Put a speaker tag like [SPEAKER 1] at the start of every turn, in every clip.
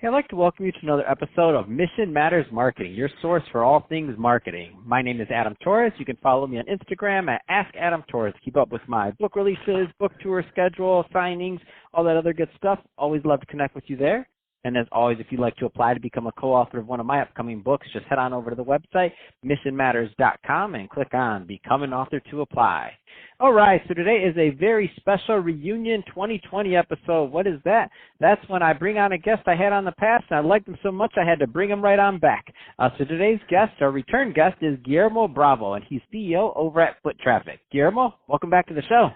[SPEAKER 1] Hey, I'd like to welcome you to another episode of Mission Matters Marketing, your source for all things marketing. My name is Adam Torres. You can follow me on Instagram at AskAdamTorres. Keep up with my book releases, book tour schedule, signings, all that other good stuff. Always love to connect with you there. And as always, if you'd like to apply to become a co-author of one of my upcoming books, just head on over to the website, missionmatters.com, and click on Become an Author to apply. All right, so today is a very special reunion 2020 episode. What is that? That's when I bring on a guest I had on the past, and I liked him so much I had to bring him right on back. So today's guest, our return guest, is Guillermo Bravo, and he's CEO over at Foottraffik. Guillermo, welcome back to the show.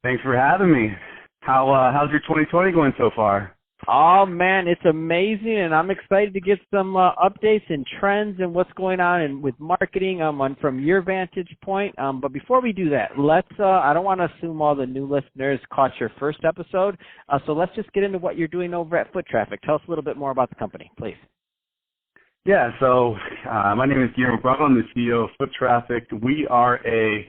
[SPEAKER 2] Thanks for having me. How's your 2020 going so far?
[SPEAKER 1] Oh, man, it's amazing, and I'm excited to get some updates and trends and what's going on with marketing from your vantage point. But before we do that, I don't want to assume all the new listeners caught your first episode, so let's just get into what you're doing over at Foottraffik. Tell us a little bit more about the company, please.
[SPEAKER 2] Yeah, so my name is Guillermo Bravo. I'm the CEO of Foottraffik. We are a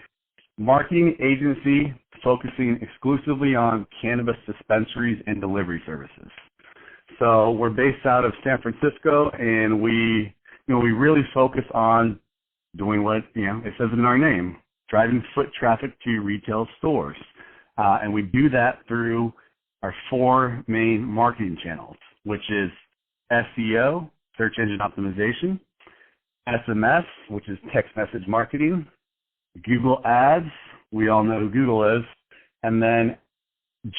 [SPEAKER 2] marketing agency focusing exclusively on cannabis dispensaries and delivery services. So we're based out of San Francisco, and we really focus on doing what it says in our name, driving foot traffic to retail stores, and we do that through our four main marketing channels, which is SEO, search engine optimization, SMS, which is text message marketing, Google Ads, we all know who Google is, and then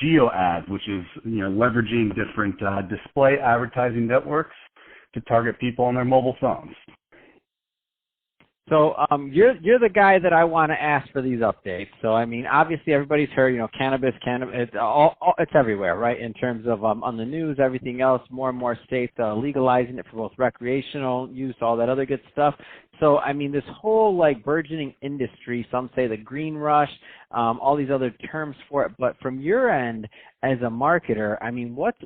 [SPEAKER 2] geo ads, which is leveraging different display advertising networks to target people on their mobile phones.
[SPEAKER 1] So you're the guy that I want to ask for these updates. So I mean, obviously everybody's heard cannabis, it's everywhere, right? In terms of on the news, everything else, more and more states legalizing it for both recreational use, all that other good stuff. So I mean, this whole burgeoning industry, some say the green rush, all these other terms for it. But from your end as a marketer, I mean, what's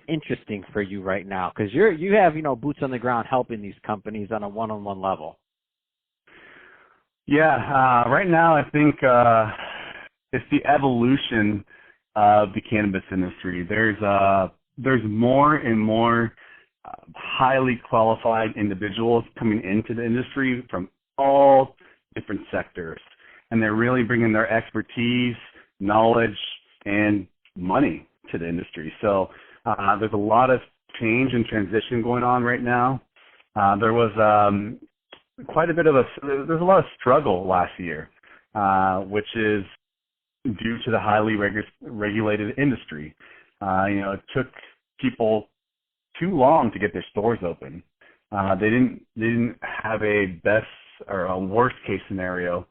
[SPEAKER 1] interesting for you right now? Because you have boots on the ground helping these companies on a one-on-one level.
[SPEAKER 2] Yeah, right now I think it's the evolution of the cannabis industry. There's more and more highly qualified individuals coming into the industry from all different sectors, and they're really bringing their expertise, knowledge, and money to the industry. So there's a lot of change and transition going on right now. There was there's a lot of struggle last year, which is due to the highly regulated industry. It took people too long to get their stores open. They didn't have a best or a worst case scenario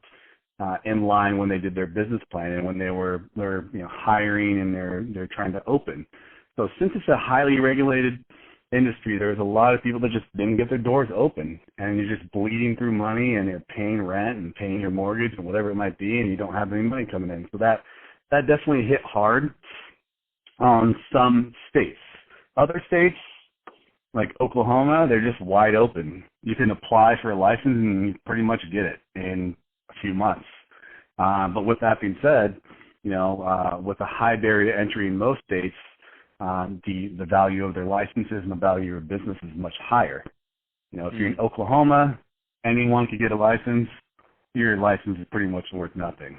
[SPEAKER 2] in line when they did their business plan and when they're hiring and they're trying to open. So since it's a highly regulated industry, there's a lot of people that just didn't get their doors open, and you're just bleeding through money, and you're paying rent and paying your mortgage and whatever it might be, and you don't have any money coming in. So that definitely hit hard on some states. Other states, like Oklahoma, they're just wide open. You can apply for a license and you pretty much get it in a few months. But with that being said, with a high barrier to entry in most states, the value of their licenses and the value of business is much higher. If you're in Oklahoma, anyone could get a license. Your license is pretty much worth nothing.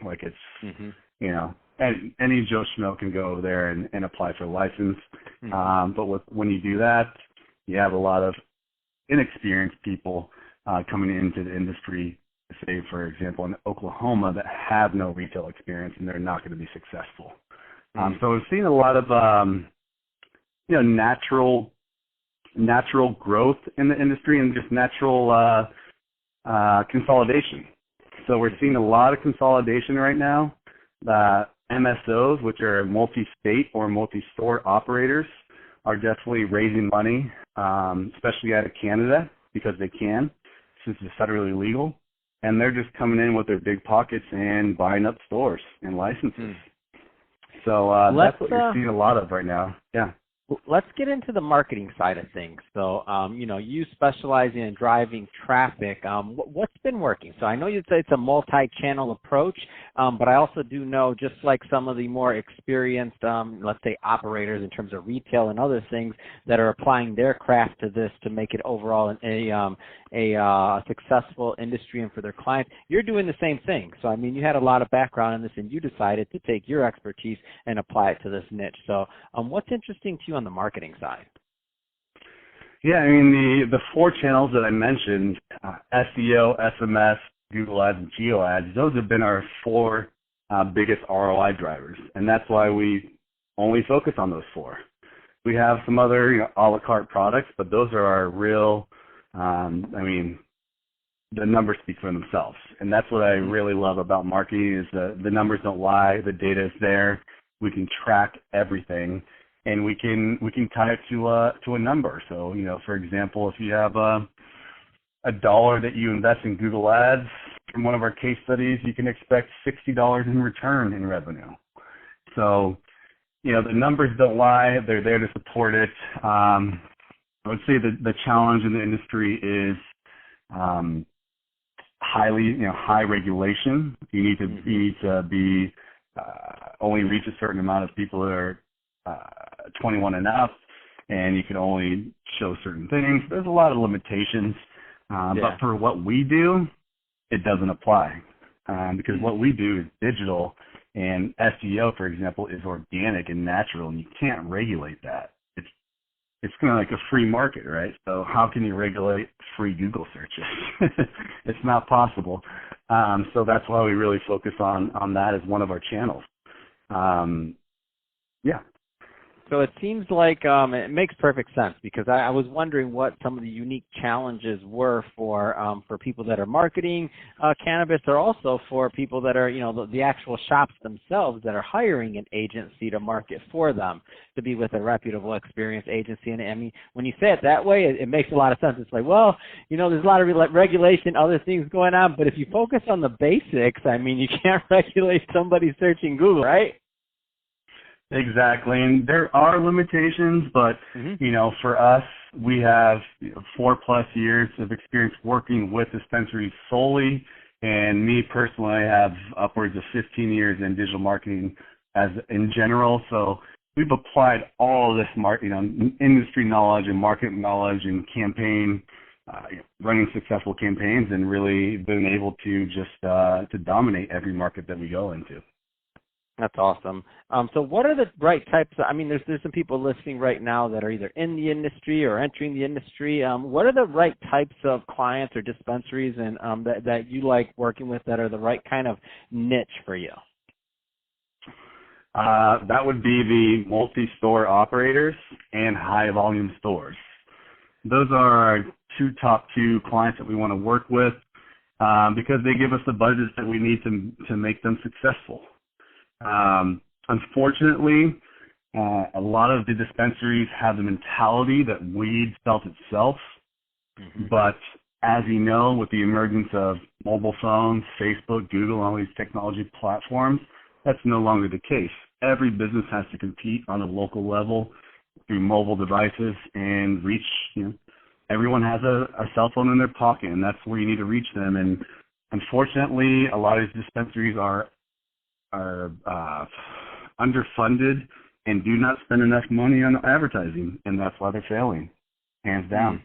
[SPEAKER 2] Any Joe Schmo can go over there and apply for a license. But when you do that, you have a lot of inexperienced people coming into the industry, say, for example, in Oklahoma, that have no retail experience, and they're not going to be successful. So we've seen a lot of natural growth in the industry and just natural consolidation. So we're seeing a lot of consolidation right now. MSOs, which are multi-state or multi-store operators, are definitely raising money, especially out of Canada, because they can, since it's federally legal. And they're just coming in with their big pockets and buying up stores and licenses. So that's what you're seeing a lot of right now. Yeah.
[SPEAKER 1] Let's get into the marketing side of things. So, you specialize in driving traffic. What's been working? So I know you say it's a multi-channel approach, but I also do know, just like some of the more experienced, let's say, operators in terms of retail and other things that are applying their craft to this to make it overall a successful industry and for their clients. You're doing the same thing. So, I mean, you had a lot of background in this, and you decided to take your expertise and apply it to this niche. So, what's interesting to you on the marketing side?
[SPEAKER 2] Yeah, I mean, the four channels that I mentioned, SEO, SMS, Google Ads, and Geo Ads, those have been our four biggest ROI drivers, and that's why we only focus on those four. We have some other a la carte products, but those are our real, the numbers speak for themselves, and that's what I really love about marketing is the numbers don't lie, the data is there, we can track everything, and we can tie it to a number. So, for example, if you have a dollar that you invest in Google Ads, from one of our case studies, you can expect $60 in return in revenue. So, the numbers don't lie; they're there to support it. I would say that the challenge in the industry is high regulation. You need to be only reach a certain amount of people that are 21 and up, and you can only show certain things. There's a lot of limitations, but for what we do, it doesn't apply because what we do is digital, and SEO, for example, is organic and natural, and you can't regulate that. It's kind of like a free market, right? So how can you regulate free Google searches? It's not possible. So that's why we really focus on that as one of our channels.
[SPEAKER 1] So it seems like it makes perfect sense because I was wondering what some of the unique challenges were for people that are marketing cannabis, or also for people that are, the actual shops themselves that are hiring an agency to market for them, to be with a reputable, experienced agency. And I mean, when you say it that way, it makes a lot of sense. It's like, well, there's a lot of regulation, other things going on, but if you focus on the basics, I mean, you can't regulate somebody searching Google, right?
[SPEAKER 2] Exactly, and there are limitations, but for us, we have 4+ years of experience working with dispensaries solely, and me personally, I have upwards of 15 years in digital marketing in general. So we've applied all of this industry knowledge and market knowledge and campaign, running successful campaigns, and really been able to just to dominate every market that we go into.
[SPEAKER 1] That's awesome. So what are the right types of, there's some people listening right now that are either in the industry or entering the industry. What are the right types of clients or dispensaries and that you like working with that are the right kind of niche for you?
[SPEAKER 2] That would be the multi-store operators and high-volume stores. Those are our top two clients that we want to work with because they give us the budgets that we need to make them successful. Unfortunately, a lot of the dispensaries have the mentality that weed sells itself, but as you know, with the emergence of mobile phones, Facebook, Google, all these technology platforms, that's no longer the case. Every business has to compete on a local level through mobile devices and reach, everyone has a cell phone in their pocket, and that's where you need to reach them. And unfortunately, a lot of these dispensaries are underfunded and do not spend enough money on advertising, and that's why they're failing, hands down.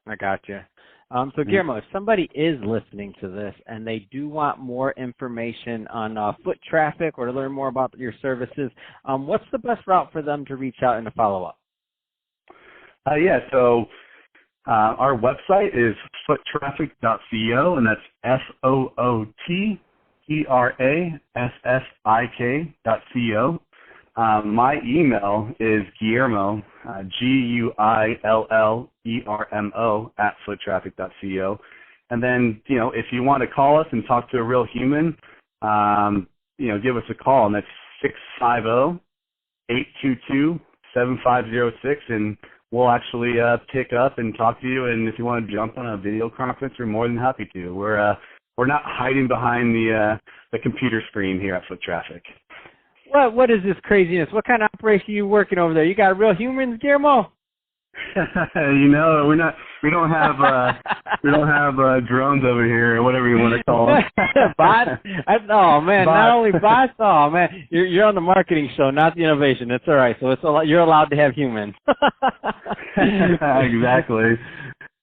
[SPEAKER 1] I gotcha. So Guillermo, if somebody is listening to this and they do want more information on Foottraffik or to learn more about your services, what's the best route for them to reach out and to follow up?
[SPEAKER 2] So our website is foottraffik.co, and that's FOOTTERASSIK.co. My email is Guillermo, GUILLERMO @foottraffik.co. And then, if you want to call us and talk to a real human, give us a call, and that's 650-822-7506, and we'll actually pick up and talk to you. And if you want to jump on a video conference, we're more than happy to. We're not hiding behind the computer screen here at Foottraffik.
[SPEAKER 1] What is this craziness? What kind of operation are you working over there? You got real humans, Guillermo?
[SPEAKER 2] We don't have drones over here, or whatever you want to call them.
[SPEAKER 1] Bots? Oh man,
[SPEAKER 2] Bots.
[SPEAKER 1] Not only bots. Oh man, you're on the marketing show, not the innovation. It's all right. So you're allowed to have humans.
[SPEAKER 2] Exactly.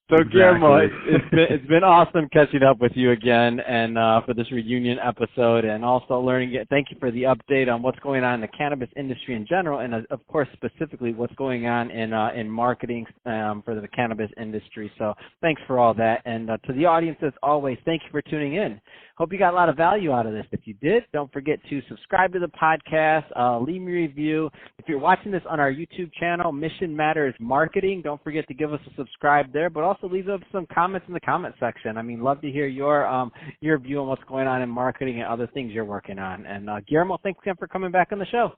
[SPEAKER 1] So Guillermo,
[SPEAKER 2] Exactly.
[SPEAKER 1] it's been awesome catching up with you again, and for this reunion episode, and also learning. Thank you for the update on what's going on in the cannabis industry in general, and of course specifically what's going on in marketing for the cannabis industry. So thanks for all that, and to the audience as always, thank you for tuning in. Hope you got a lot of value out of this. If you did, don't forget to subscribe to the podcast, leave me a review. If you're watching this on our YouTube channel, Mission Matters Marketing, don't forget to give us a subscribe there, but also leave us some comments in the comment section. I mean, love to hear your view on what's going on in marketing and other things you're working on. And Guillermo, thanks again for coming back on the show.